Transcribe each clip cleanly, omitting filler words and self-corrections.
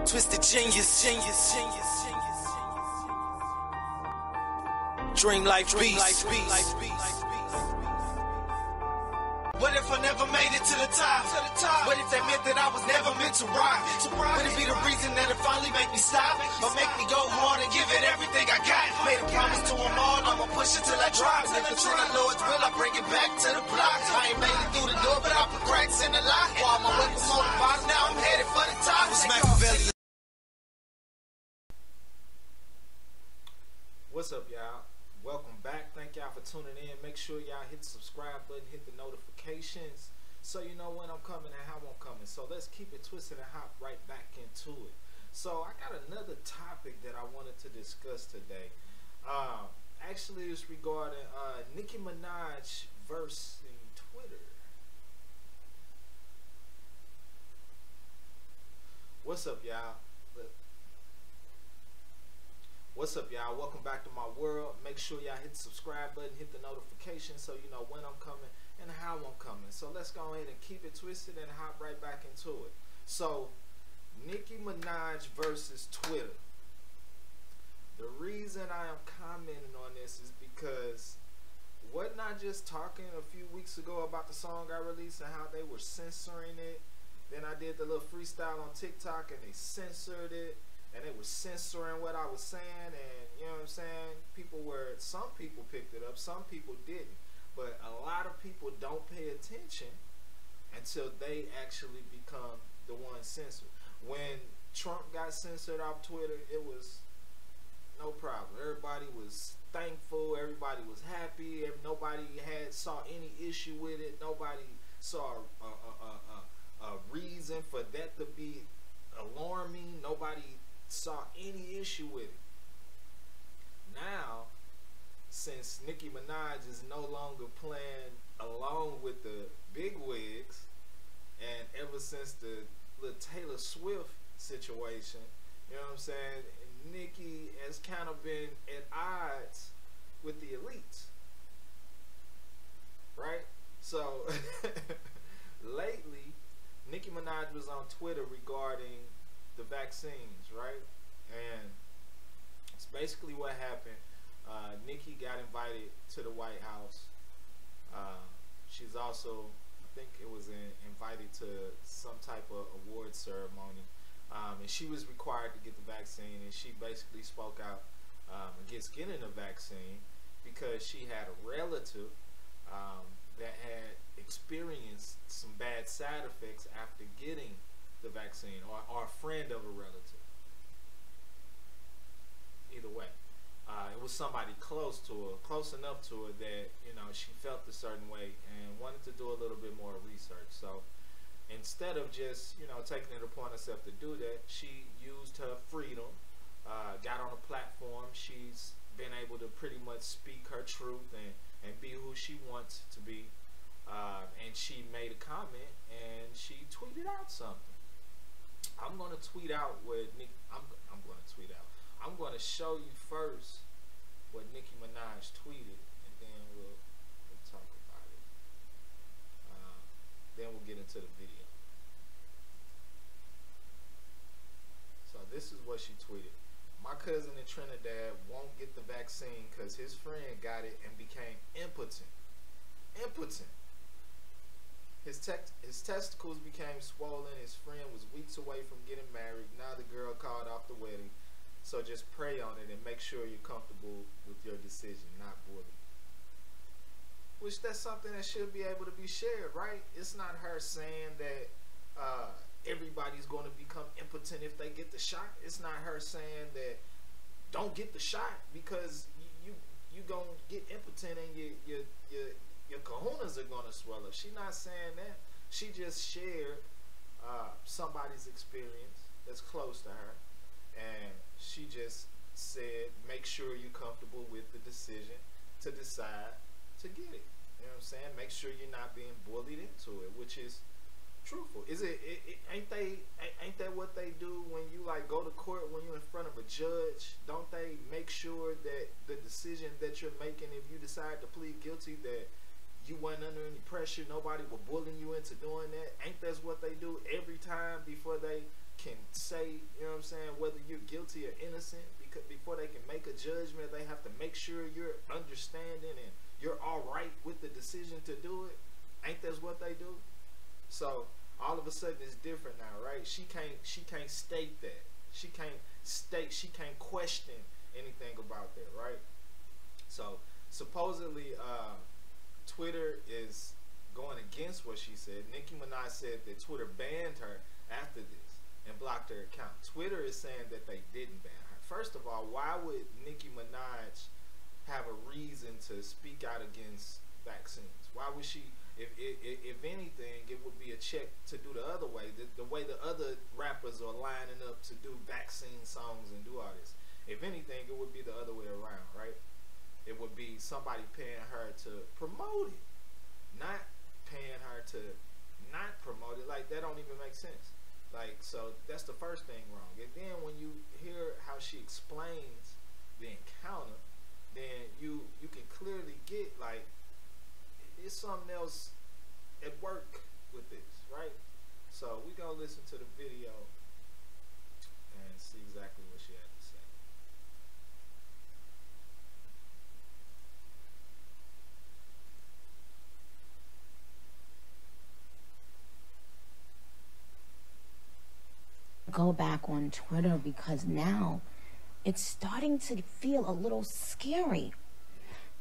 Twisted genius. Dream life beast. What if I never made it to the top? What if that meant that I was never meant to rock? Would it be the reason that it finally make me stop? Or make me go hard and give it everything I got? Made a promise to them all, I'ma push it till I drop. If it's in the Lord's will, I bring it back to the block. I ain't made it through the door, but I put cracks in the lock. While my way from on the bottom, now I'm headed for the top. What's up, y'all? Welcome back. Thank y'all for tuning in. Make sure y'all hit the subscribe button, hit the notifications so you know when I'm coming and how I'm coming. So let's keep it twisted and hop right back into it. So I got another topic that I wanted to discuss today. Actually, it's regarding Nicki Minaj versus Twitter. What's up, y'all? What's up, y'all? Welcome back to my world. Make sure y'all hit the subscribe button, hit the notification so you know when I'm coming and how I'm coming. So let's go ahead and keep it twisted and hop right back into it. So, Nicki Minaj versus Twitter. The reason I am commenting on this is because wasn't I just talking a few weeks ago about the song I released and how they were censoring it? Then I did the little freestyle on TikTok and they censored it. And they were censoring what I was saying, and you know what I'm saying? Some people picked it up, some people didn't. But a lot of people don't pay attention until they actually become the ones censored. When Trump got censored off Twitter, it was no problem. Everybody was thankful, everybody was happy, nobody saw any issue with it, nobody saw a reason for that to be alarming, nobody saw any issue with it. Now, since Nicki Minaj is no longer playing along with the big wigs, and ever since the little Taylor Swift situation, you know what I'm saying, Nicki has kind of been at odds with the elites, right? So lately, Nicki Minaj was on Twitter regarding the vaccines, right? And it's basically what happened. Nicki got invited to the White House. She's also, I think it was invited to some type of award ceremony. And she was required to get the vaccine, and she basically spoke out against getting the vaccine because she had a relative that had experienced some bad side effects after getting the vaccine, or a friend of a relative. Either way, it was somebody close to her, close enough to her that, you know, she felt a certain way and wanted to do a little bit more research. So instead of just, you know, taking it upon herself to do that, she used her freedom, got on a platform. She's been able to pretty much speak her truth and be who she wants to be. And she made a comment and she tweeted out something. I'm going to tweet out what I'm going to tweet out. I'm going to show you first what Nicki Minaj tweeted, and then we'll talk about it. Then we'll get into the video. So this is what she tweeted. My cousin in Trinidad won't get the vaccine because his friend got it and became impotent. His testicles became swollen. His friend was weeks away from getting married. Now the girl called off the wedding. So just pray on it and make sure you're comfortable with your decision, not bullied. Which that's something that should be able to be shared, right? It's not her saying that everybody's going to become impotent if they get the shot. It's not her saying that don't get the shot because you gonna get impotent and your kahunas are gonna swell up. She's not saying that. She just shared somebody's experience that's close to her, and she just said, make sure you're comfortable with the decision to decide to get it. You know what I'm saying? Make sure you're not being bullied into it, which is truthful. Ain't that what they do when you like go to court, when you're in front of a judge? Don't they make sure that the decision that you're making, if you decide to plead guilty, that you weren't under any pressure, nobody was bullying you into doing that? Ain't that what they do every time before they can say, you know what I'm saying, whether you're guilty or innocent, because before they can make a judgment, they have to make sure you're understanding and you're all right with the decision to do it. Ain't that what they do? So all of a sudden it's different now, right? She can't state that. She can't question anything about that, right? So supposedly Twitter is going against what she said. Nicki Minaj said that Twitter banned her after this and blocked her account. Twitter is saying that they didn't ban her. First of all, why would Nicki Minaj have a reason to speak out against vaccines? Why would she? If anything, it would be a check to do the other way. The way the other rappers are lining up to do vaccine songs and do all this. If anything, it would be the other way around, right? It would be somebody paying her to promote it, not paying her to not promote it. Like, that don't even make sense. Like, so that's the first thing wrong. And then when you hear how she explains the encounter, then you can clearly get, like, it's something else at work with this, right? So we gonna listen to the video and see exactly what she had to say. Go back on Twitter because now it's starting to feel a little scary.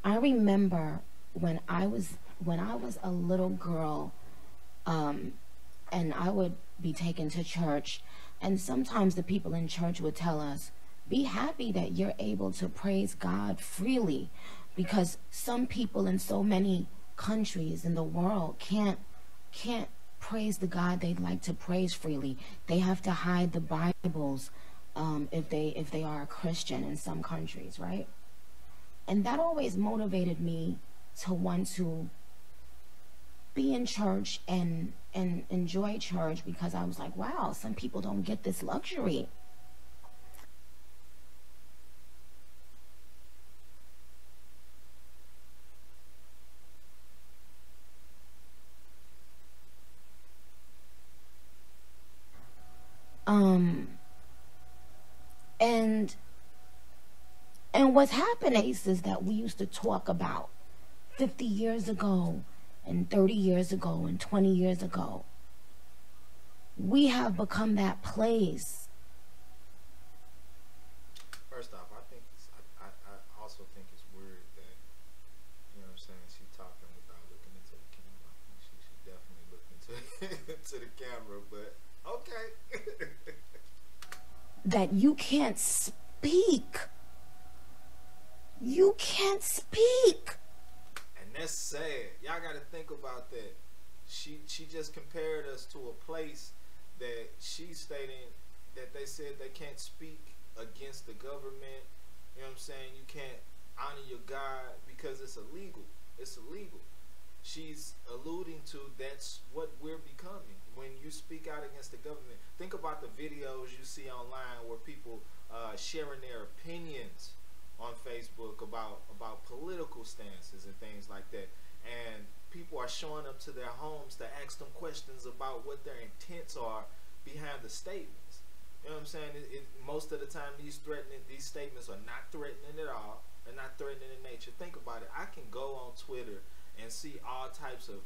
I remember when I was a little girl, and I would be taken to church, and sometimes the people in church would tell us, be happy that you're able to praise God freely, because some people in so many countries in the world can't praise the God they'd like to praise freely. They have to hide the Bibles if they are a Christian in some countries, right? And that always motivated me to want to be in church and enjoy church, because I was like, wow, some people don't get this luxury. And what's happening is that we used to talk about 50 years ago and 30 years ago and 20 years ago. We have become that place. First off, I also think it's weird that, you know what I'm saying, she talking without looking into the camera. She should definitely look into into the camera, but okay. That you can't speak. You can't speak. And that's sad. Y'all got to think about that. She just compared us to a place that she's stating that they said they can't speak against the government. You know what I'm saying? You can't honor your God because it's illegal. It's illegal. She's alluding to that's what we're becoming when you speak out against the government. Think about the videos you see online where people sharing their opinions on Facebook about political stances and things like that, and people are showing up to their homes to ask them questions about what their intents are behind the statements. You know what I'm saying? Most of the time these statements are not threatening at all. They're not threatening in nature. Think about it. I can go on Twitter and see all types of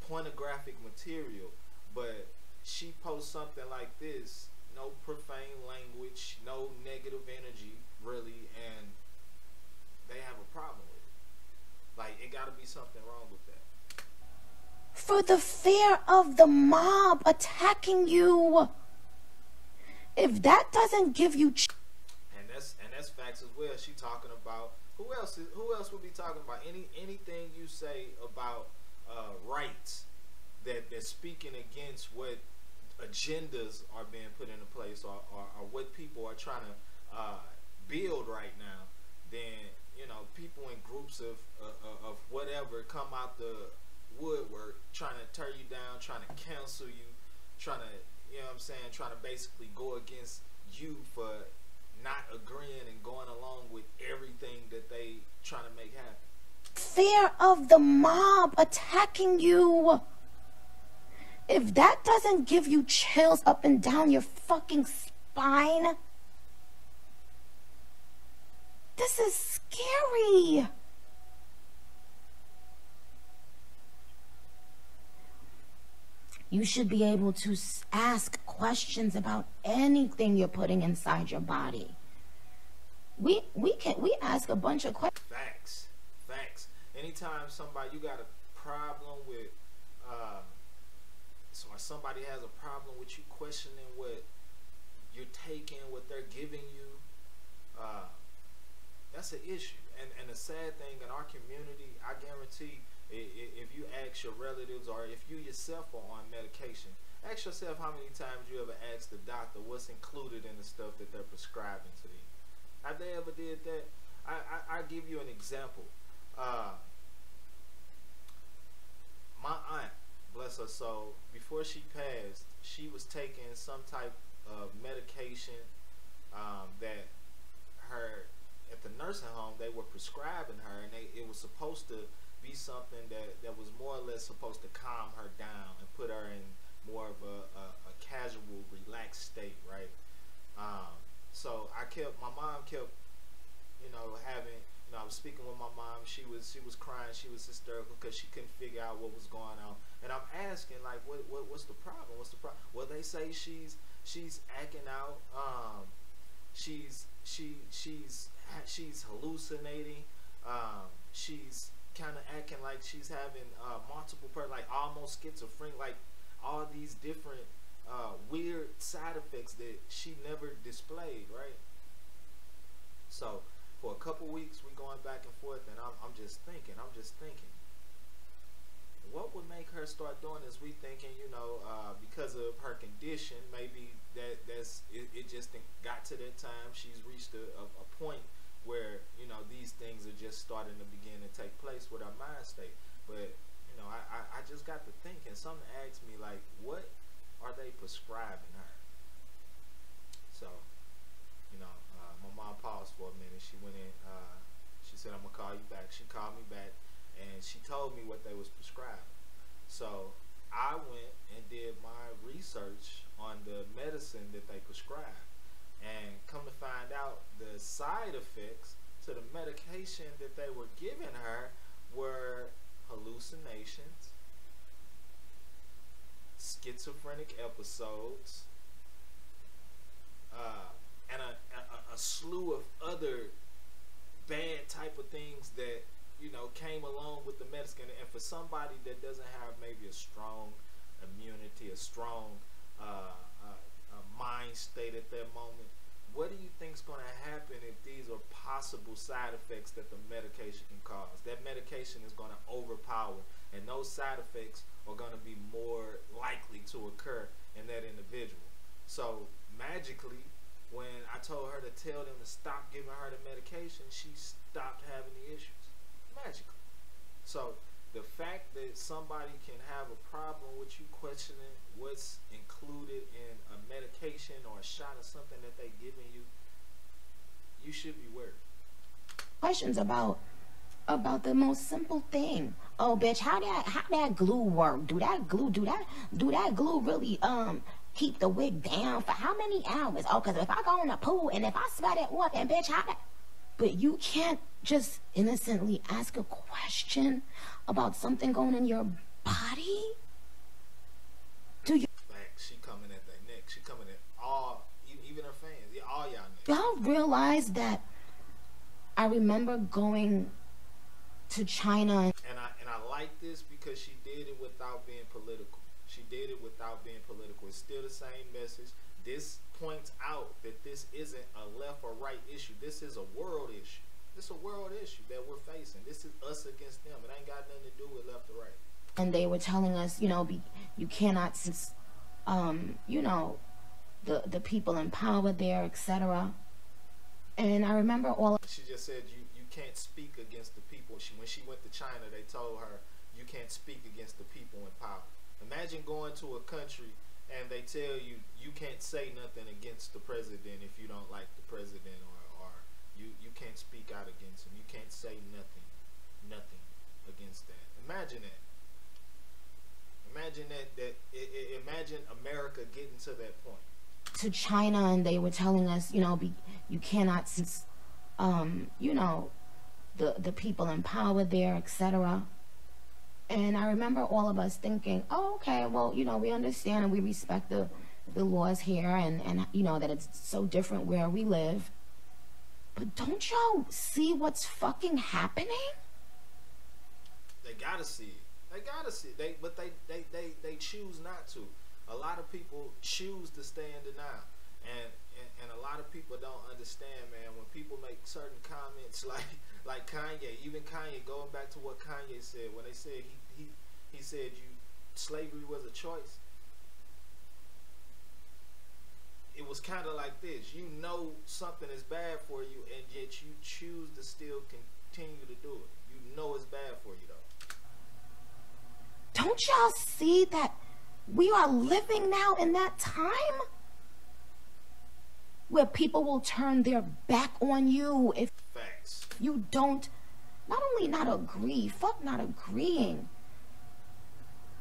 pornographic material, but she posts something like this, no profane language, no negative energy really, and they have a problem with it. Like, it gotta be something wrong with that. For the fear of the mob attacking you. If that doesn't give you and that's facts as well. She talking about who else would be talking about anything you say about rights that's speaking against what agendas are being put into place or what people are trying to build right now, then you know people in groups of whatever come out the woodwork trying to tear you down, trying to cancel you, trying to, you know what I'm saying, trying to basically go against you for not agreeing and going along with everything that they trying to make happen. Fear of the mob attacking you. If that doesn't give you chills up and down your fucking spine, this is scary. You should be able to ask questions about anything you're putting inside your body. We ask a bunch of questions. Facts. Anytime you got a problem with, or somebody has a problem with you questioning what you're taking, what they're giving you, that's an issue. And the sad thing in our community, I guarantee, if you ask your relatives or if you yourself are on medication, ask yourself how many times you ever asked the doctor what's included in the stuff that they're prescribing to you. Have they ever did that? I'll give you an example. My aunt, bless her soul, before she passed, she was taking some type of medication that her, at the nursing home, they were prescribing her, and it was supposed to be something that was more or less supposed to calm her down and put her in more of a casual, relaxed state, right? So my mom kept, I was speaking with my mom. She was crying. She was hysterical because she couldn't figure out what was going on. And I'm asking, like, what's the problem? What's the problem? Well, they say she's acting out. She's hallucinating. She's kind of acting like she's having multiple like almost schizophrenic, like all these different weird side effects that she never displayed, right? So for a couple weeks we going back and forth, and I'm just thinking, what would make her start doing this? We thinking, because of her condition, maybe it just got to that time. She's reached a point where these things are just starting to begin to take place with her mind state. But I just got to thinking. Something asked me, like, what are they prescribing her? So my mom paused for a minute. She went in. She said, "I'm gonna call you back." She called me back, and she told me what they was prescribing. So I went and did my research on the medicine that they prescribed. And come to find out, the side effects to the medication that they were giving her were hallucinations, schizophrenic episodes, and a slew of other bad type of things that came along with the medicine. And for somebody that doesn't have maybe a strong immunity, a strong mind state at that moment, what do you think is going to happen if these are possible side effects that the medication can cause? That medication is going to overpower, and those side effects are going to be more likely to occur in that individual. So magically, when I told her to tell them to stop giving her the medication, she stopped having the issues magically. So the fact that somebody can have a problem with you questioning what's included in a medication or a shot of something that they're giving you, you should be worried. Questions about the most simple thing. Oh, bitch, how that glue work? Do that glue really keep the wig down for how many hours? Oh, because if I go in the pool and if I sweat it off, and bitch, how that? But you can't just innocently ask a question about something going in your body. Do you? She coming at their neck. She coming at all, even her fans. Yeah, all y'all neck. Y'all realize that? I remember going to China, and I like this because she did it without being political. She did it without being political. It's still the same message. This points out that this isn't a left or right issue. This is a world issue. It's a world issue that we're facing. This is us against them. It ain't got nothing to do with left or right. And they were telling us, you cannot, the people in power there, etc. And I remember all. She just said you can't speak against the people. When she went to China, they told her you can't speak against the people in power. Imagine going to a country and they tell you you can't say nothing against the president if you don't like the president, or you can't speak out against him. You can't say nothing against that. Imagine that. Imagine imagine America getting to that point. To China, and they were telling us, you know, you cannot, you know, the people in power there, etc. And I remember all of us thinking, oh, okay, well, you know, we understand and we respect the laws here, and you know that it's so different where we live. But don't y'all see what's fucking happening? They gotta see it. They gotta see it. But they choose not to. A lot of people choose to stay in denial. And a lot of people don't understand, man, when people make certain comments like Kanye, even Kanye, going back to what Kanye said, when they said he said slavery was a choice. It was kind of like this. You know something is bad for you, and yet you choose to still continue to do it. You know it's bad for you, though. Don't y'all see that we are living now in that time where people will turn their back on you if Facts. You don't, not only not agree, fuck not agreeing,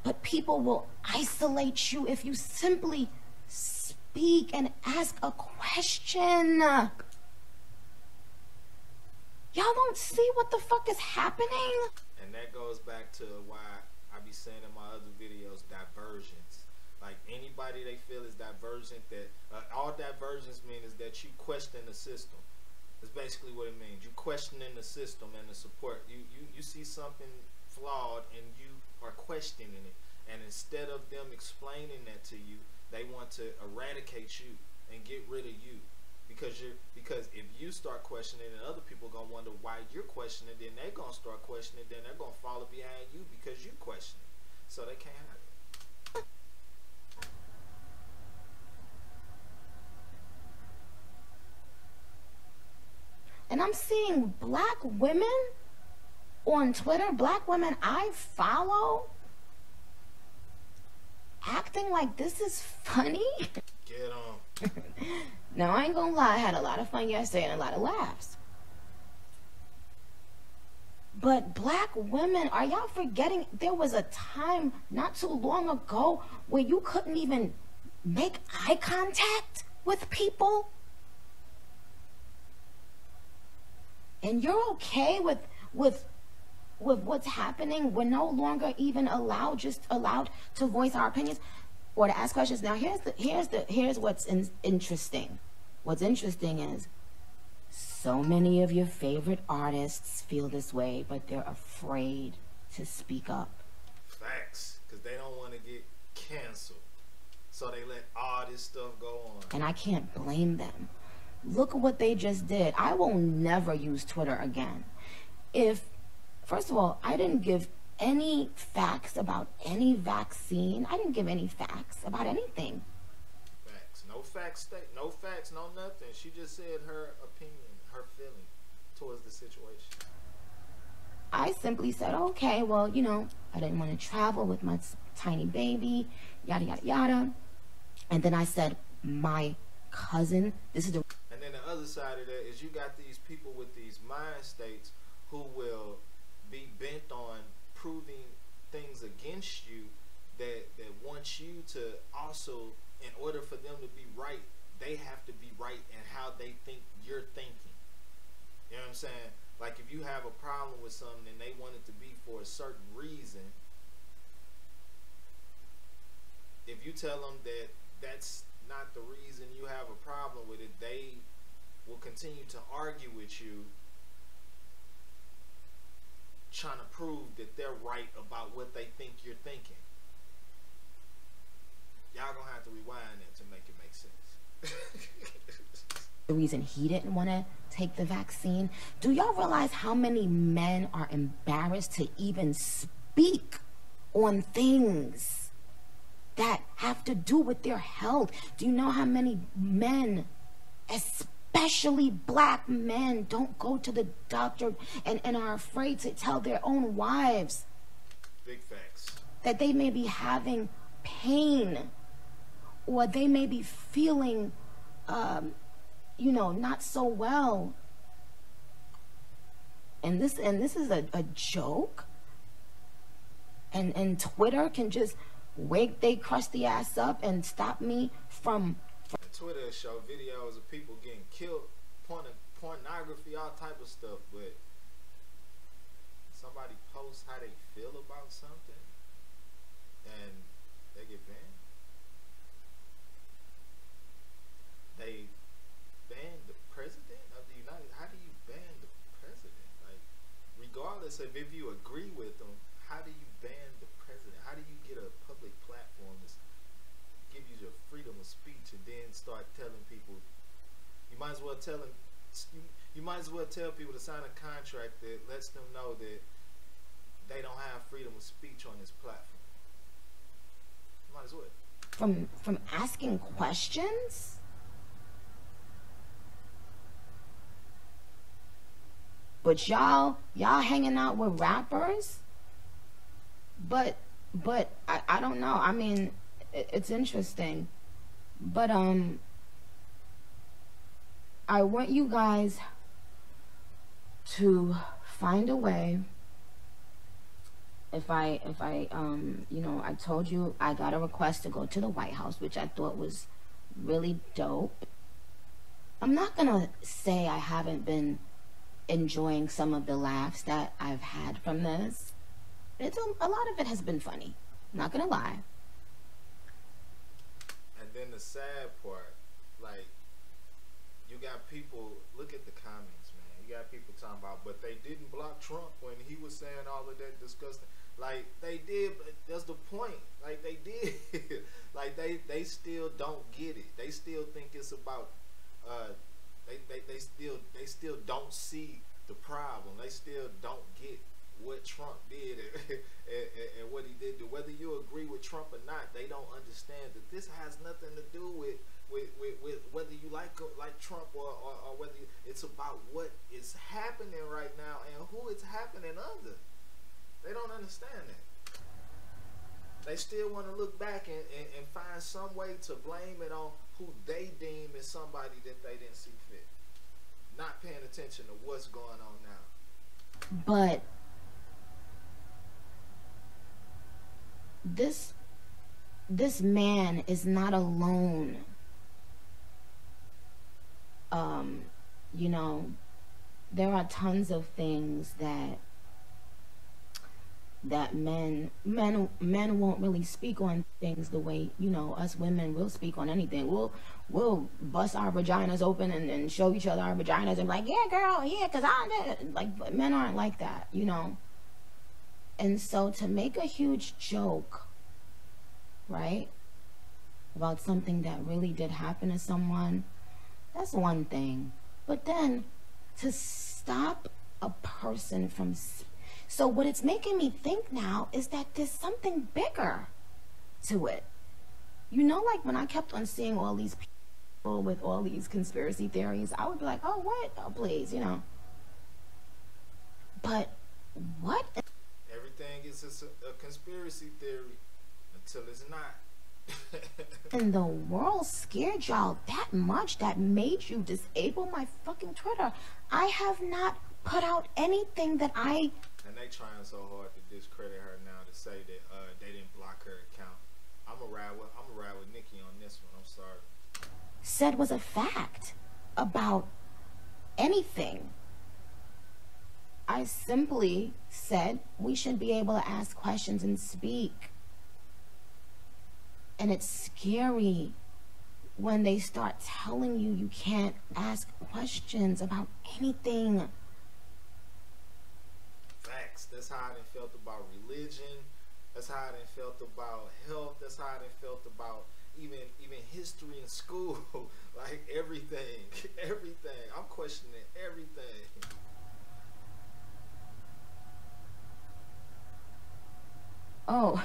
but people will isolate you if you simply speak and ask a question. Y'all don't see what the fuck is happening? And that goes back to why I be saying in my other videos, diversions. Like anybody they feel is divergent, that all divergence mean is that you question the system. That's basically what it means. You questioning the system and the support. You see something flawed and you are questioning it. And instead of them explaining that to you, they want to eradicate you and get rid of you. Because if you start questioning and other people gonna wonder why you're questioning, then they're gonna start questioning, then they're gonna follow behind you because you question it. So they can't have it. And I'm seeing black women on Twitter, black women I follow, acting like this is funny. Get on. Now, I ain't gonna lie, I had a lot of fun yesterday and a lot of laughs. But black women, are y'all forgetting there was a time not too long ago where you couldn't even make eye contact with people? And you're okay with what's happening? We're no longer even allowed to voice our opinions or to ask questions. Now here's what's interesting. What's interesting is so many of your favorite artists feel this way, but they're afraid to speak up. Facts, because they don't want to get canceled. So they let all this stuff go on. And I can't blame them. Look at what they just did. I will never use Twitter again. First of all, I didn't give any facts about any vaccine. I didn't give any facts about anything. Facts. No facts, no facts, no nothing. She just said her opinion, her feeling towards the situation. I simply said, okay, well, you know, I didn't want to travel with my tiny baby, yada, yada, yada. And then I said, my cousin, this is the... And then the other side of that is you got these people with these mind states who will be bent on proving things against you that want you to also, in order for them to be right, they have to be right in how they think you're thinking. You know what I'm saying? Like if you have a problem with something and they want it to be for a certain reason, if you tell them that that's not the reason you have a problem with it, they will continue to argue with you, trying to prove that they're right about what they think you're thinking. Y'all gonna have to rewind it to make it make sense. The reason he didn't want to take the vaccine. Do y'all realize how many men are embarrassed to even speak on things that have to do with their health? Do you know how many men, especially black men, don't go to the doctor and are afraid to tell their own wives? Big facts. That they may be having pain, or they may be feeling, you know, not so well. And this is a joke. And Twitter can just wake they crusty ass up and stop me from Twitter show videos of people getting killed, pornography, all type of stuff, but somebody posts how they feel about something and they get banned. They ban the president of the United. How do you ban the president? Like, regardless of if you agree with them, how do you ban the president? How do you get a public platform to give you your freedom of speech and then start telling people? You might as well tell them. You might as well tell people to sign a contract that lets them know that they don't have freedom of speech on this platform. You might as well. From asking questions. But y'all hanging out with rappers. But I don't know. I mean, it's interesting. But I want you guys to find a way. If I you know, I told you I got a request to go to the White House, which I thought was really dope. I'm not gonna say I haven't been enjoying some of the laughs that I've had from this. It's a lot of it has been funny, not gonna lie. And then the sad part, like, you got people, look at the comments, man. You got people talking about, but they didn't block Trump when he was saying all of that disgusting. Like, they did, but that's the point. Like, they did. Like, they still don't get it. They still think it's about they still don't see the problem. They still don't get what Trump did and what he did. Whether you agree with Trump or not, they don't understand that this has nothing to do with whether you like Trump or whether it's about what is happening right now and who it's happening under. They don't understand that. They still want to look back and find some way to blame it on who they deem as somebody that they didn't see fit. Not paying attention to what's going on now. But this man is not alone. You know, there are tons of things that men won't really speak on things the way, you know, us women will speak on anything. We'll bust our vaginas open and show each other our vaginas and be like, yeah, girl, yeah, because I did. Like, but men aren't like that, you know. And so to make a huge joke, right, about something that really did happen to someone, that's one thing. But then to stop a person from... So what it's making me think now is that there's something bigger to it. You know, like when I kept on seeing all these people with all these conspiracy theories, I would be like, oh, what? Oh, please, you know. But what? Everything is a conspiracy theory until it's not. And the world scared y'all that much that made you disable my fucking Twitter. I have not put out anything that I... And they trying so hard to discredit her now to say that they didn't block her account. I'm gonna ride with Nicki on this one. I'm sorry. Said was a fact about anything. I simply said we should be able to ask questions and speak. And it's scary when they start telling you you can't ask questions about anything. Facts. That's how I done felt about religion. That's how I done felt about health. That's how I done felt about even history in school. Like everything. Everything. I'm questioning everything. Oh,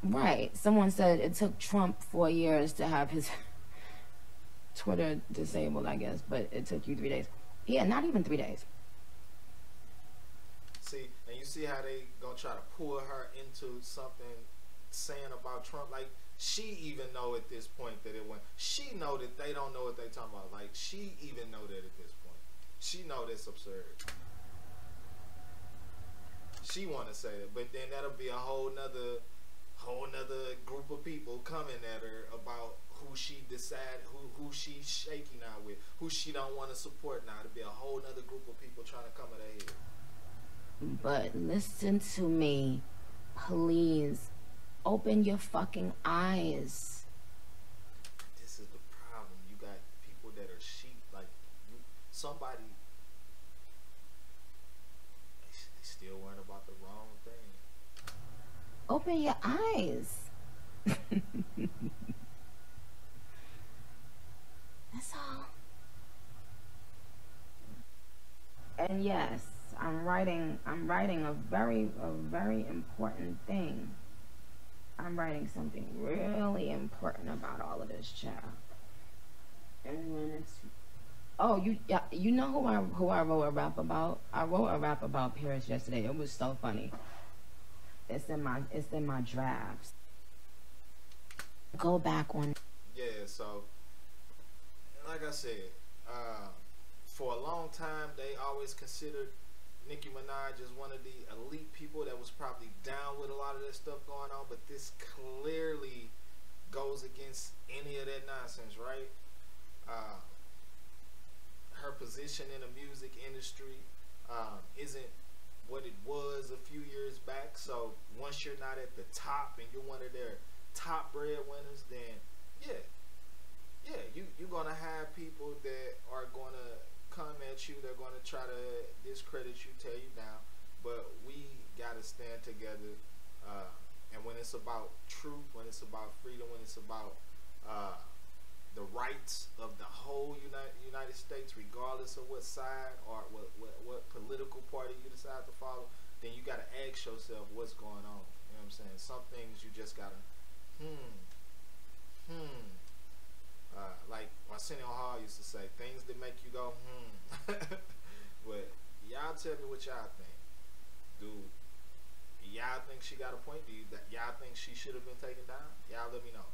right. Someone said it took Trump 4 years to have his Twitter disabled, I guess, but it took you 3 days. Yeah, not even 3 days. See, and you see how they gonna try to pull her into something saying about Trump. Like, she even know at this point that it went. She know that they don't know what they talking about. Like, she even know that at this point. She know that's absurd. She want to say that, but then that'll be a whole nother whole nother group of people coming at her about who she decide who she's shaking out with, who she don't want to support now. To be a whole nother group of people trying to come at her head. But listen to me, please. Open your fucking eyes. This is the problem. You got people that are sheep, like you. Somebody, they still worrying about the wrong thing. Open your eyes. That's all. And yes, I'm writing a very important thing. I'm writing something really important about all of this, child. And when it's you know who I wrote a rap about? I wrote a rap about Paris yesterday. It was so funny. It's in my drafts. Go back one. Yeah, so like I said, for a long time they always considered Nicki Minaj as one of the elite people that was probably down with a lot of that stuff going on, but this clearly goes against any of that nonsense, right? Her position in the music industry isn't what it was a few years back. So once you're not at the top and you're one of their top breadwinners, then yeah, you're gonna have people that are gonna come at you, they're gonna try to discredit you, tear you down. But we gotta stand together, and when it's about truth, when it's about freedom, when it's about the rights of the whole United States, regardless of what side or what political party you decide to follow, then you gotta ask yourself what's going on. You know what I'm saying? Some things you just gotta like Arsenio Hall used to say, things that make you go But y'all tell me what y'all think. Do y'all think she got a point? Do y'all think she should have been taken down? Y'all let me know.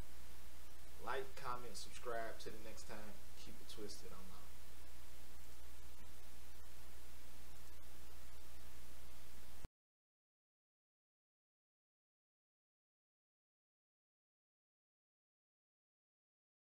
Like, comment, subscribe. Till the next time, keep it twisted. I'm out.